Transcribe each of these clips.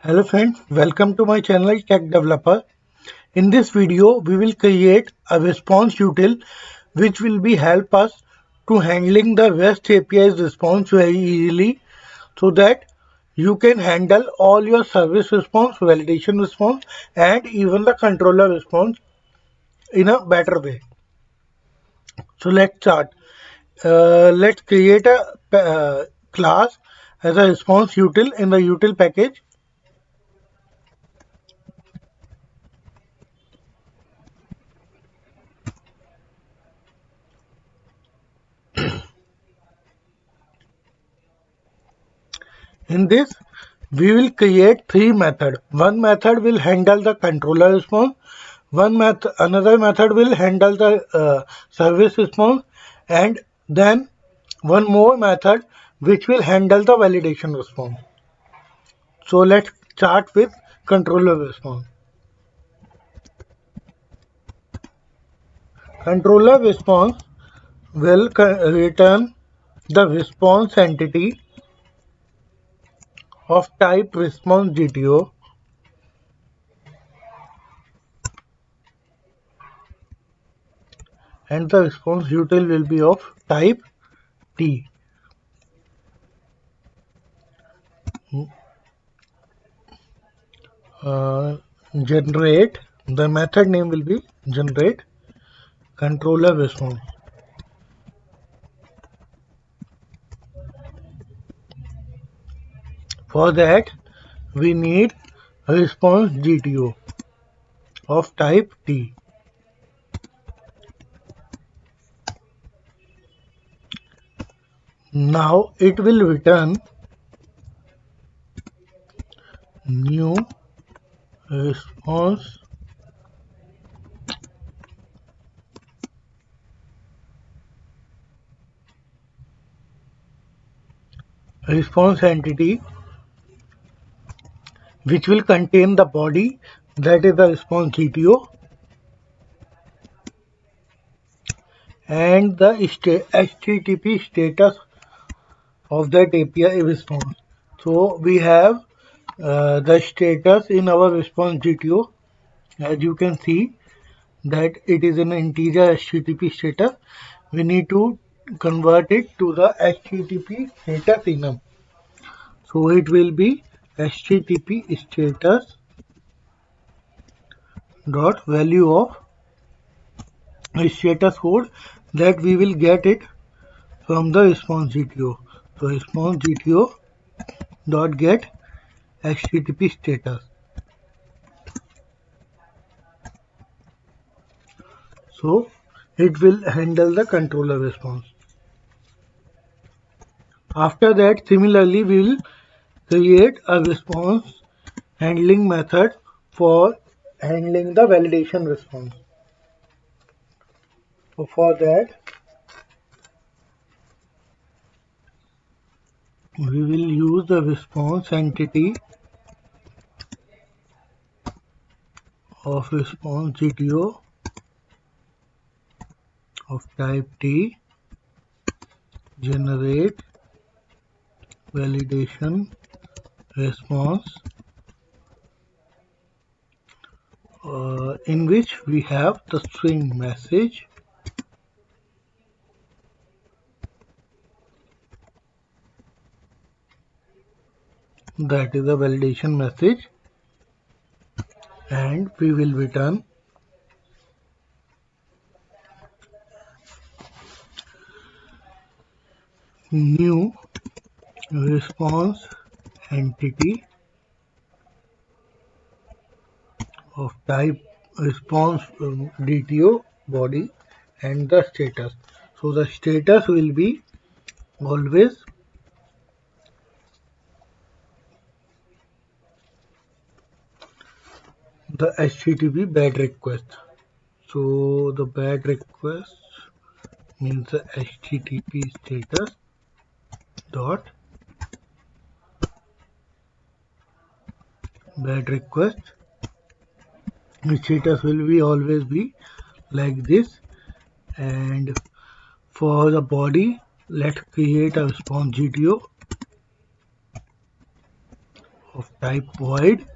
Hello friends, welcome to my channel Tech Developer. In this video, we will create a response util which will be help us to handling the REST API's response very easily so that you can handle all your service response, validation response and even the controller response in a better way. So let's start. Let's create a class as a response util in the util package. In this, we will create three methods. One method will handle the controller response. Another method will handle the service response, and then one more method which will handle the validation response. So let's start with controller response. Controller response will return the response entity of type response GTO and the response util will be of type T. Generate, the method name will be generate controller response. For that, we need response GTO of type T. Now it will return new response entity which will contain the body, that is the response GTO, and the HTTP status of that API response. So we have the status in our response GTO. As you can see that it is an integer HTTP status. We need to convert it to the HTTP status enum. So it will be HTTP status dot value of status code that we will get it from the response GTO. So response GTO dot get HTTP status. So it will handle the controller response. After that, similarly, we will create a response handling method for handling the validation response. So for that, we will use the response entity of response GTO of type T, generate validation response, in which we have the string message, that is a validation message, and we will return new response entity of type response DTO body and the status. So the status will be always the HTTP bad request. So the bad request means the HTTP status dot bad request. The status will be always be like this, and for the body, let's create a response GTO of type void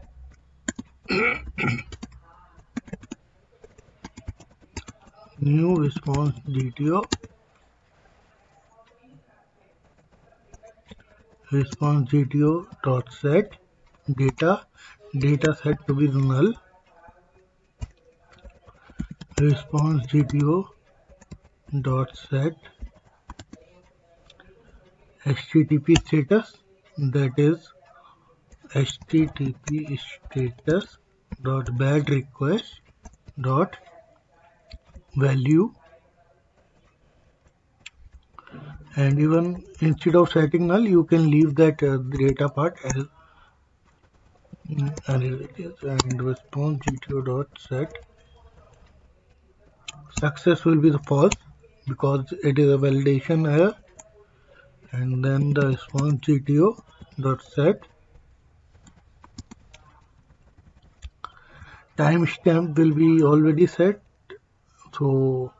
new response DTO response DTO dot set data set to be null response DTO dot set HTTP status, that is HTTP status dot bad request dot value, and even instead of setting null you can leave that data part as it is, and response GTO dot set success will be the false because it is a validation error, and then the response GTO dot set timestamp will be already set, so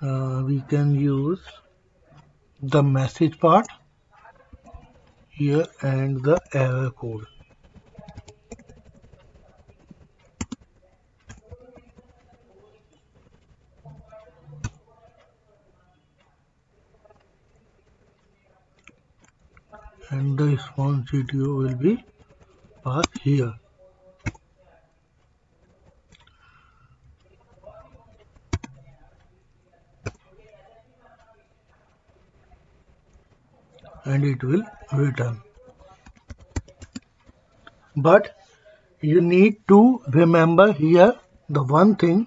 we can use the message part here and the error code. And the response GTO will be passed here. And it will return. But you need to remember here the one thing,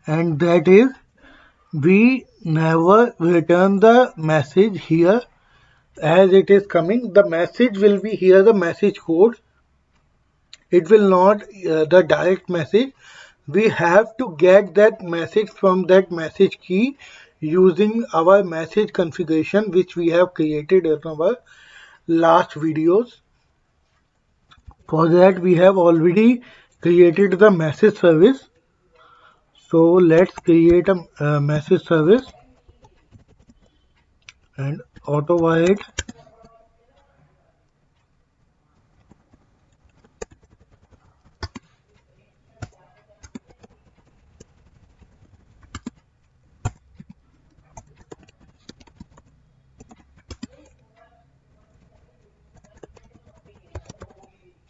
and that is we never return the message here as it is coming. The message will be here, the message code. It will not the direct message. We have to get that message from that message key using our message configuration which we have created in our last videos. For that we have already created the message service. So let's create a message service and auto void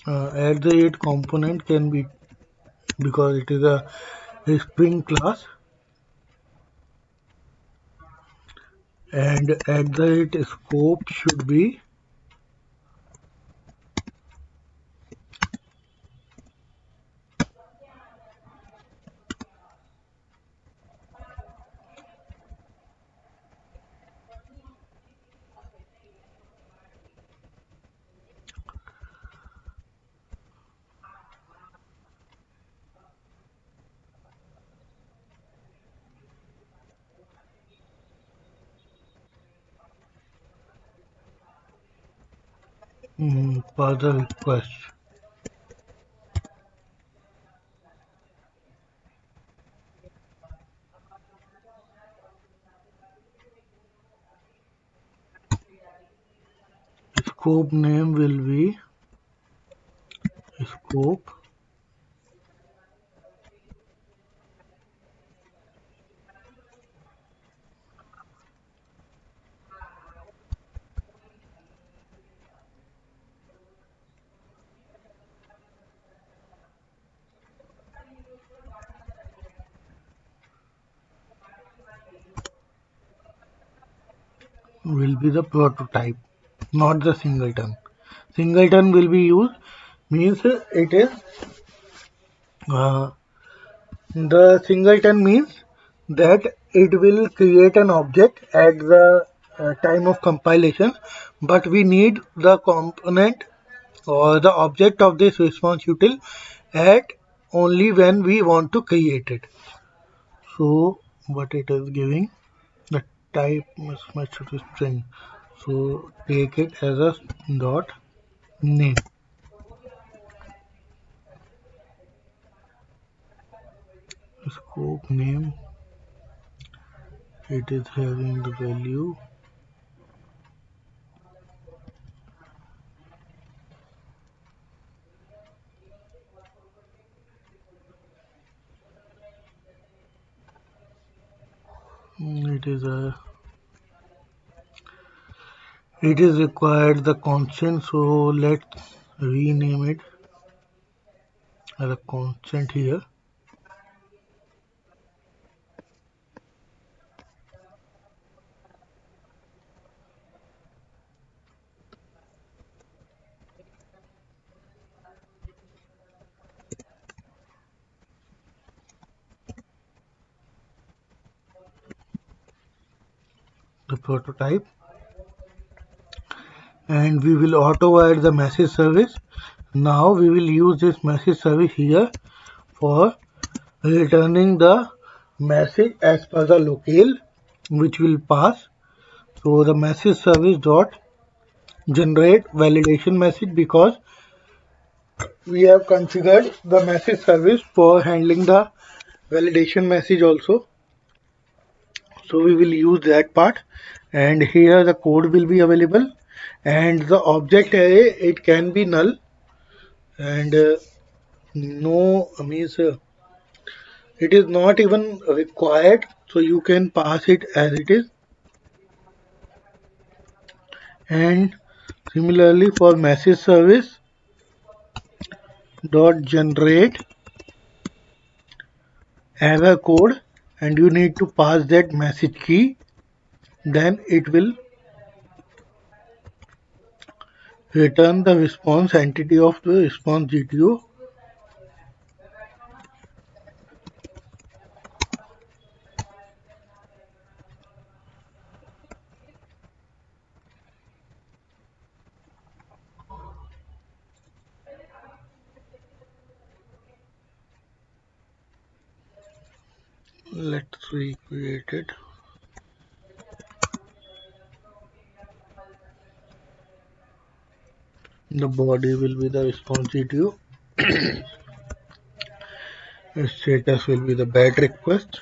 at the rate component can be, because it is a string class, and at the rate scope should be further request. Scope name will be scope will be the prototype, not the singleton. Singleton will be used, means it is the singleton means that it will create an object at the time of compilation, but we need the component or the object of this response util at only when we want to create it. So what it is giving, the type must match to string, so take it as a dot name. Scope name, it is having the value it is required the constant, so let's rename it as a constant here. The prototype, and we will auto add the message service. Now we will use this message service here for returning the message as per the locale which will pass. So the message service dot generate validation message, because we have configured the message service for handling the validation message also. So we will use that part, and here the code will be available, and the object array, it can be null, and no means it is not even required, so you can pass it as it is. And similarly for message service dot generate error code, and you need to pass that message key, then it will return the response entity of the response GTO. Let's recreate it. The body will be the response GTO. Status will be the bad request.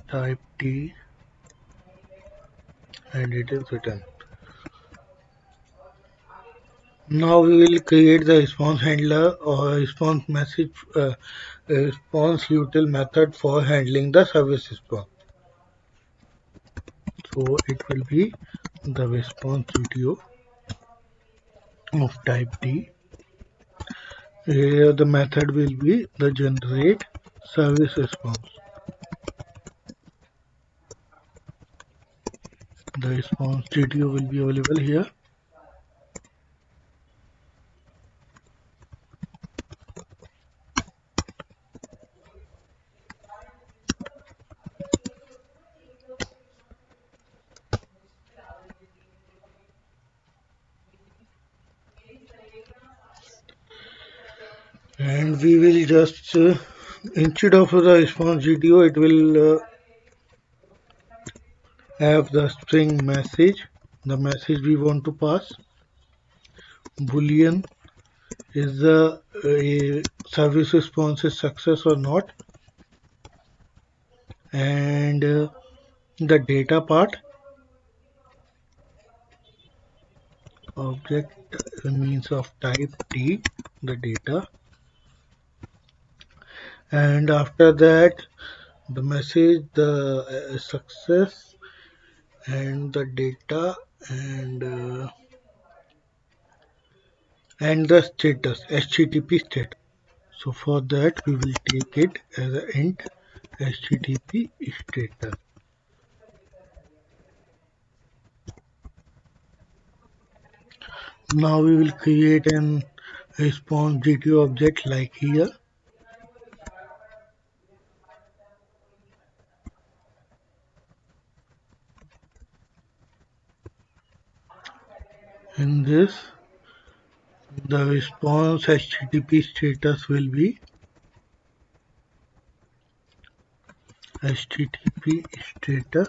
Type T, and it is written. Now we will create the response handler or response message response util method for handling the service response. So it will be the response GTO of type T. Here the method will be the generate service response. The response GTO will be available here. And we will just instead of the response GTO, it will have the string message, the message we want to pass. Boolean is the service response is success or not, and the data part, object means of type T, the data, and after that the message, the success, and the data, and the status, HTTP status. So for that we will take it as an int HTTP status. Now we will create an response GTO object like here. In this, the response HTTP status will be HTTP status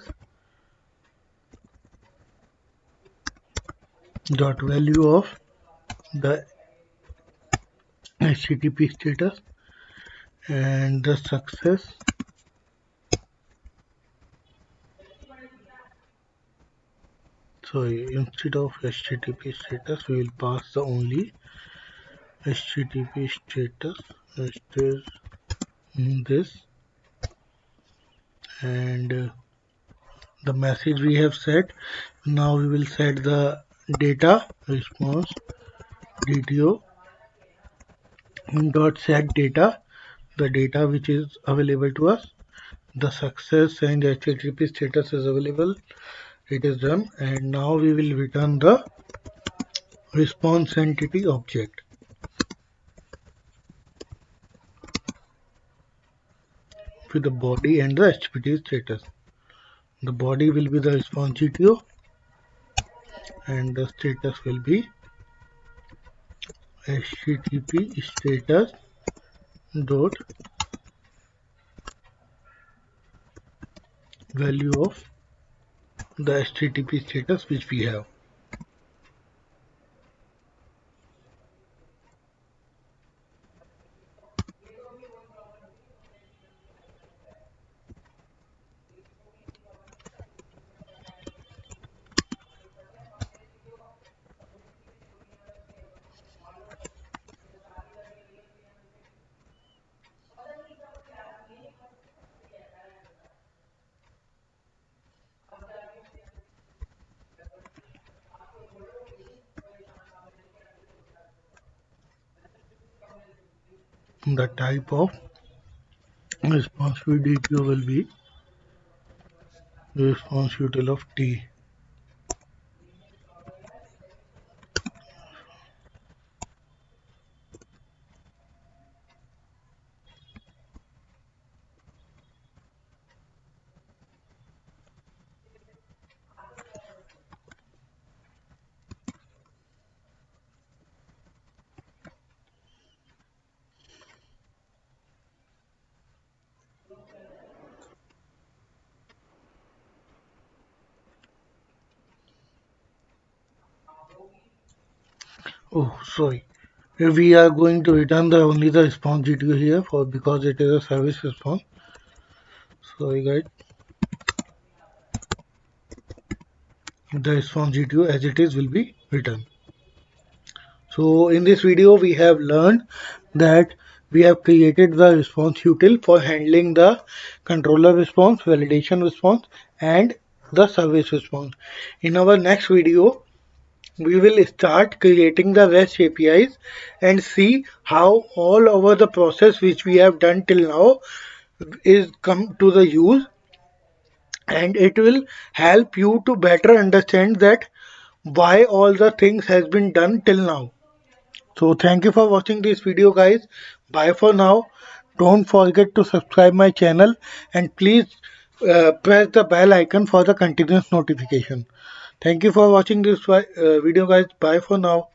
dot value of the HTTP status, and the success instead of HTTP status we will pass the only HTTP status. It is this, and the message we have set. Now we will set the data response DTO dot set data, the data which is available to us. The success and HTTP status is available, it is done, and now we will return the response entity object with the body and the HTTP status. The body will be the response GTO and the status will be HTTP status dot value of the HTTP status which we have. The type of response DTO will be response util of T. Oh, sorry. We are going to return the only the response GTO here for because it is a service response. Sorry guys. The response GTO as it is will be returned. So in this video we have learned that we have created the response util for handling the controller response, validation response and the service response. In our next video we will start creating the REST APIs and see how all over the process which we have done till now is come to the use, and it will help you to better understand that why all the things has been done till now. So thank you for watching this video guys. Bye for now. Don't forget to subscribe my channel and please press the bell icon for the continuous notification. Thank you for watching this video guys. Bye for now.